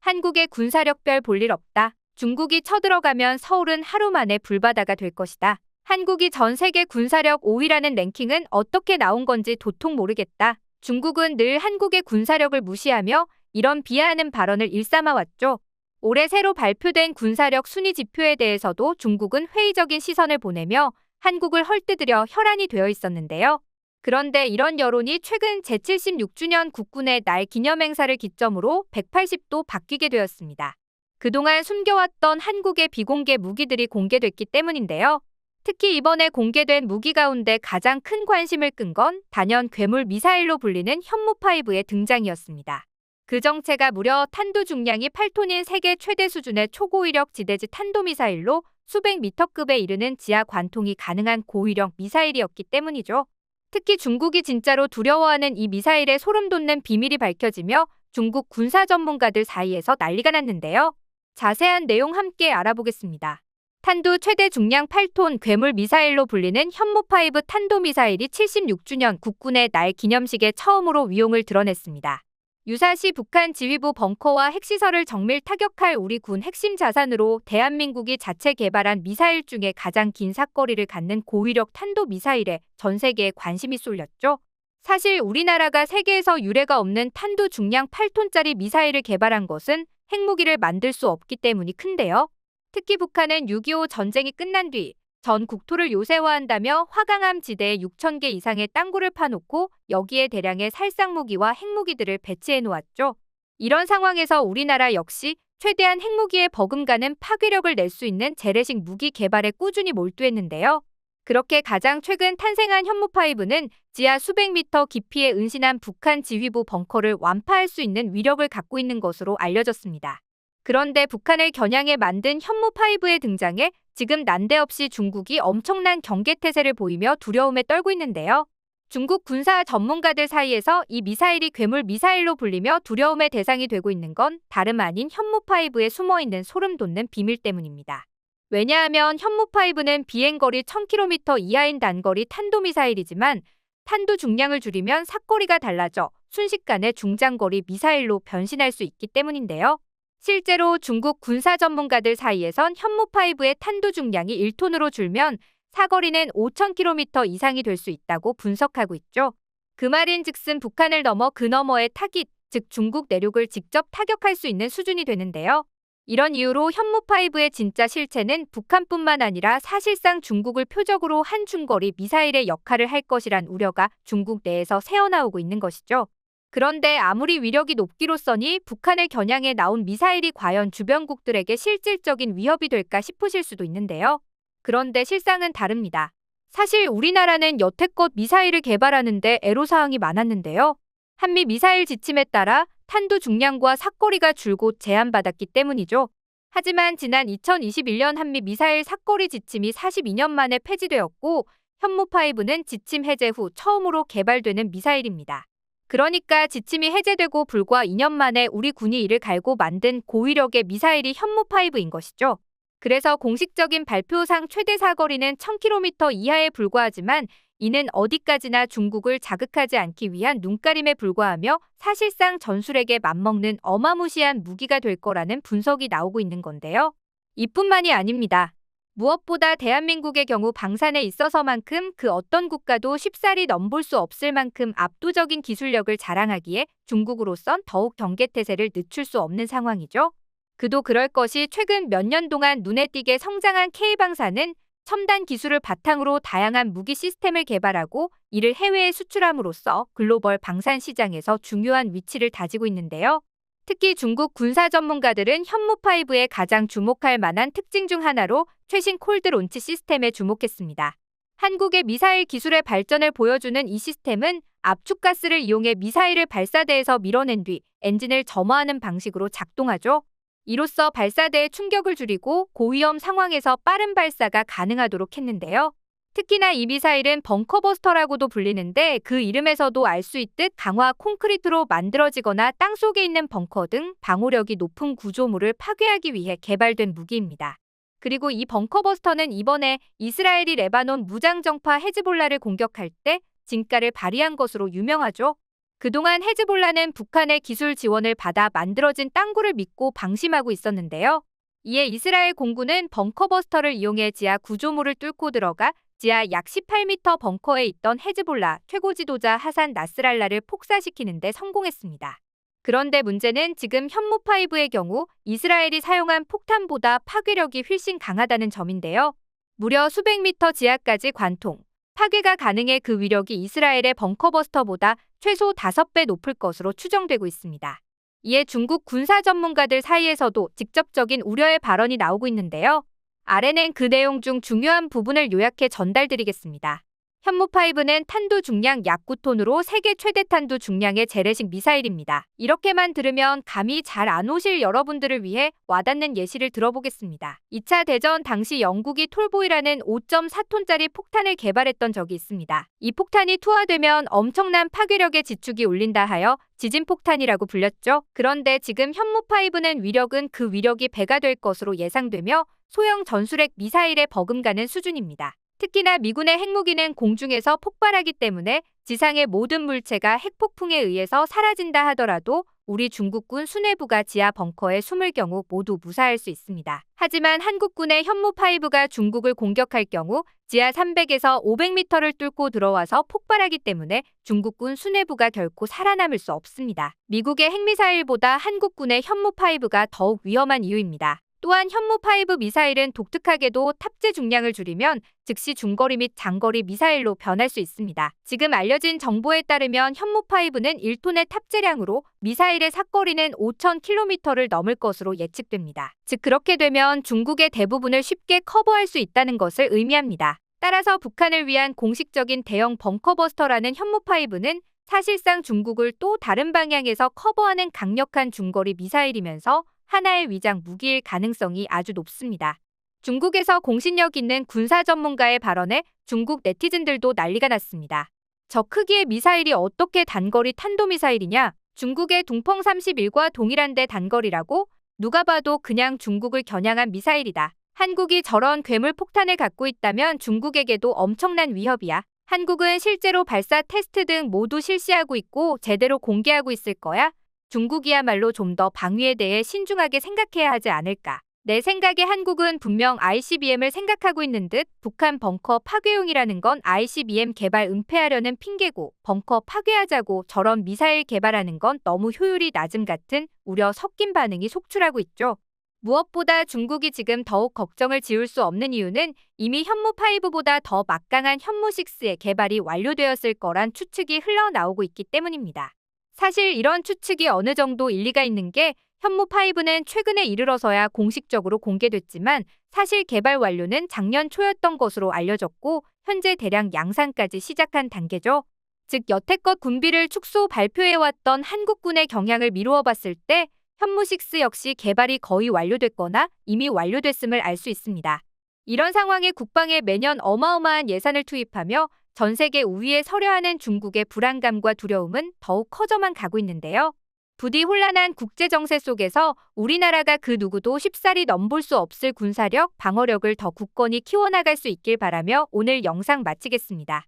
한국의 군사력별 볼일 없다. 중국이 쳐들어가면 서울은 하루 만에 불바다가 될 것이다. 한국이 전 세계 군사력 5위라는 랭킹은 어떻게 나온 건지 도통 모르겠다. 중국은 늘 한국의 군사력을 무시하며 이런 비하하는 발언을 일삼아왔죠. 올해 새로 발표된 군사력 순위 지표에 대해서도 중국은 회의적인 시선을 보내며 한국을 헐뜯으려 혈안이 되어 있었는데요. 그런데 이런 여론이 최근 제76주년 국군의 날 기념행사를 기점으로 180도 바뀌게 되었습니다. 그동안 숨겨왔던 한국의 비공개 무기들이 공개됐기 때문인데요. 특히 이번에 공개된 무기 가운데 가장 큰 관심을 끈 건 단연 괴물 미사일로 불리는 현무5의 등장이었습니다. 그 정체가 무려 탄두 중량이 8톤인 세계 최대 수준의 초고위력 지대지 탄도미사일로 수백 미터급에 이르는 지하 관통이 가능한 고위력 미사일이었기 때문이죠. 특히 중국이 진짜로 두려워하는 이 미사일의 소름 돋는 비밀이 밝혀지며 중국 군사 전문가들 사이에서 난리가 났는데요. 자세한 내용 함께 알아보겠습니다. 탄두 최대 중량 8톤 괴물 미사일로 불리는 현무5 탄도미사일이 76주년 국군의 날 기념식에 처음으로 위용을 드러냈습니다. 유사시 북한 지휘부 벙커와 핵시설을 정밀 타격할 우리 군 핵심 자산으로 대한민국이 자체 개발한 미사일 중에 가장 긴 사거리를 갖는 고위력 탄도미사일에 전 세계에 관심이 쏠렸죠. 사실 우리나라가 세계에서 유례가 없는 탄두 중량 8톤짜리 미사일을 개발한 것은 핵무기를 만들 수 없기 때문이 큰데요. 특히 북한은 6.25 전쟁이 끝난 뒤 전 국토를 요새화한다며 화강암 지대에 6,000개 이상의 땅굴을 파놓고 여기에 대량의 살상무기와 핵무기들을 배치해 놓았죠. 이런 상황에서 우리나라 역시 최대한 핵무기에 버금가는 파괴력을 낼 수 있는 재래식 무기 개발에 꾸준히 몰두했는데요. 그렇게 가장 최근 탄생한 현무5는 지하 수백 미터 깊이에 은신한 북한 지휘부 벙커를 완파할 수 있는 위력을 갖고 있는 것으로 알려졌습니다. 그런데 북한을 겨냥해 만든 현무5의 등장에 지금 난데없이 중국이 엄청난 경계태세를 보이며 두려움에 떨고 있는데요. 중국 군사 전문가들 사이에서 이 미사일이 괴물 미사일로 불리며 두려움의 대상이 되고 있는 건 다름 아닌 현무5에 숨어있는 소름 돋는 비밀 때문입니다. 왜냐하면 현무5는 비행거리 1000km 이하인 단거리 탄도미사일이지만 탄두 중량을 줄이면 사거리가 달라져 순식간에 중장거리 미사일로 변신할 수 있기 때문인데요. 실제로 중국 군사 전문가들 사이에선 현무5의 탄두 중량이 1톤으로 줄면 사거리는 5000km 이상이 될 수 있다고 분석하고 있죠. 그 말인즉슨 북한을 넘어 그 너머의 타깃, 즉 중국 내륙을 직접 타격할 수 있는 수준이 되는데요. 이런 이유로 현무5의 진짜 실체는 북한뿐만 아니라 사실상 중국을 표적으로 한 중거리 미사일의 역할을 할 것이란 우려가 중국 내에서 새어나오고 있는 것이죠. 그런데 아무리 위력이 높기로써니 북한을 겨냥해 나온 미사일이 과연 주변국들에게 실질적인 위협이 될까 싶으실 수도 있는데요. 그런데 실상은 다릅니다. 사실 우리나라는 여태껏 미사일을 개발하는데 애로사항이 많았는데요. 한미 미사일 지침에 따라 탄두 중량과 사거리가 줄곧 제한받았기 때문이죠. 하지만 지난 2021년 한미 미사일 사거리 지침이 42년 만에 폐지되었고 현무5는 지침 해제 후 처음으로 개발되는 미사일입니다. 그러니까 지침이 해제되고 불과 2년 만에 우리 군이 이를 갈고 만든 고위력의 미사일이 현무5인 것이죠. 그래서 공식적인 발표상 최대 사거리는 1000km 이하에 불과하지만 이는 어디까지나 중국을 자극하지 않기 위한 눈가림에 불과하며 사실상 전술핵에 맞먹는 어마무시한 무기가 될 거라는 분석이 나오고 있는 건데요. 이뿐만이 아닙니다. 무엇보다 대한민국의 경우 방산에 있어서만큼 그 어떤 국가도 쉽사리 넘볼 수 없을 만큼 압도적인 기술력을 자랑하기에 중국으로선 더욱 경계태세를 늦출 수 없는 상황이죠. 그도 그럴 것이 최근 몇 년 동안 눈에 띄게 성장한 K방산은 첨단 기술을 바탕으로 다양한 무기 시스템을 개발하고 이를 해외에 수출함으로써 글로벌 방산 시장에서 중요한 위치를 다지고 있는데요. 특히 중국 군사 전문가들은 현무5의 가장 주목할 만한 특징 중 하나로 최신 콜드 론치 시스템에 주목했습니다. 한국의 미사일 기술의 발전을 보여주는 이 시스템은 압축가스를 이용해 미사일을 발사대에서 밀어낸 뒤 엔진을 점화하는 방식으로 작동하죠. 이로써 발사대의 충격을 줄이고 고위험 상황에서 빠른 발사가 가능하도록 했는데요. 특히나 이 미사일은 벙커버스터라고도 불리는데 그 이름에서도 알 수 있듯 강화 콘크리트로 만들어지거나 땅속에 있는 벙커 등 방호력이 높은 구조물을 파괴하기 위해 개발된 무기입니다. 그리고 이 벙커버스터는 이번에 이스라엘이 레바논 무장정파 헤즈볼라를 공격할 때 진가를 발휘한 것으로 유명하죠. 그동안 헤즈볼라는 북한의 기술 지원을 받아 만들어진 땅굴을 믿고 방심하고 있었는데요. 이에 이스라엘 공군은 벙커버스터를 이용해 지하 구조물을 뚫고 들어가 지하 약 18m 벙커에 있던 헤즈볼라 최고 지도자 하산 나스랄라를 폭사시키는 데 성공했습니다. 그런데 문제는 지금 현무5의 경우 이스라엘이 사용한 폭탄보다 파괴력이 훨씬 강하다는 점인데요. 무려 수백 미터 지하까지 관통, 파괴가 가능해 그 위력이 이스라엘의 벙커버스터보다 최소 5배 높을 것으로 추정되고 있습니다. 이에 중국 군사 전문가들 사이에서도 직접적인 우려의 발언이 나오고 있는데요. 아래는 그 내용 중 중요한 부분을 요약해 전달드리겠습니다. 현무5는 탄두 중량 약 9톤으로 세계 최대 탄두 중량의 재래식 미사일입니다. 이렇게만 들으면 감이 잘 안 오실 여러분들을 위해 와닿는 예시를 들어보겠습니다. 2차 대전 당시 영국이 톨보이라는 5.4톤짜리 폭탄을 개발했던 적이 있습니다. 이 폭탄이 투하되면 엄청난 파괴력의 지축이 울린다 하여 지진폭탄이라고 불렸죠. 그런데 지금 현무5는 위력은 그 위력이 배가 될 것으로 예상되며 소형 전술핵 미사일에 버금가는 수준입니다. 특히나 미군의 핵무기는 공중에서 폭발하기 때문에 지상의 모든 물체가 핵폭풍에 의해서 사라진다 하더라도 우리 중국군 수뇌부가 지하 벙커에 숨을 경우 모두 무사할 수 있습니다. 하지만 한국군의 현무5가 중국을 공격할 경우 지하 300에서 500m를 뚫고 들어와서 폭발하기 때문에 중국군 수뇌부가 결코 살아남을 수 없습니다. 미국의 핵미사일보다 한국군의 현무5가 더욱 위험한 이유입니다. 또한 현무5 미사일은 독특하게도 탑재 중량을 줄이면 즉시 중거리 및 장거리 미사일로 변할 수 있습니다. 지금 알려진 정보에 따르면 현무5는 1톤의 탑재량으로 미사일의 사거리는 5,000km를 넘을 것으로 예측됩니다. 즉 그렇게 되면 중국의 대부분을 쉽게 커버할 수 있다는 것을 의미합니다. 따라서 북한을 위한 공식적인 대형 벙커버스터라는 현무5는 사실상 중국을 또 다른 방향에서 커버하는 강력한 중거리 미사일이면서 하나의 위장 무기일 가능성이 아주 높습니다. 중국에서 공신력 있는 군사 전문가의 발언에 중국 네티즌들도 난리가 났습니다. 저 크기의 미사일이 어떻게 단거리 탄도미사일이냐? 중국의 둥펑 31과 동일한데 단거리라고? 누가 봐도 그냥 중국을 겨냥한 미사일이다. 한국이 저런 괴물 폭탄을 갖고 있다면 중국에게도 엄청난 위협이야. 한국은 실제로 발사 테스트 등 모두 실시하고 있고 제대로 공개하고 있을 거야. 중국이야말로 좀 더 방위에 대해 신중하게 생각해야 하지 않을까. 내 생각에 한국은 분명 ICBM을 생각하고 있는 듯 북한 벙커 파괴용이라는 건 ICBM 개발 은폐하려는 핑계고 벙커 파괴하자고 저런 미사일 개발하는 건 너무 효율이 낮음 같은 우려 섞인 반응이 속출하고 있죠. 무엇보다 중국이 지금 더욱 걱정을 지울 수 없는 이유는 이미 현무5보다 더 막강한 현무6의 개발이 완료되었을 거란 추측이 흘러나오고 있기 때문입니다. 사실 이런 추측이 어느 정도 일리가 있는 게 현무5는 최근에 이르러서야 공식적으로 공개됐지만 사실 개발 완료는 작년 초였던 것으로 알려졌고 현재 대량 양산까지 시작한 단계죠. 즉 여태껏 군비를 축소 발표해왔던 한국군의 경향을 미루어 봤을 때 현무6 역시 개발이 거의 완료됐거나 이미 완료됐음을 알 수 있습니다. 이런 상황에 국방에 매년 어마어마한 예산을 투입하며 전 세계 우위에 서려 하는 중국의 불안감과 두려움은 더욱 커져만 가고 있는데요. 부디 혼란한 국제 정세 속에서 우리나라가 그 누구도 쉽사리 넘볼 수 없을 군사력, 방어력을 더 굳건히 키워나갈 수 있길 바라며 오늘 영상 마치겠습니다.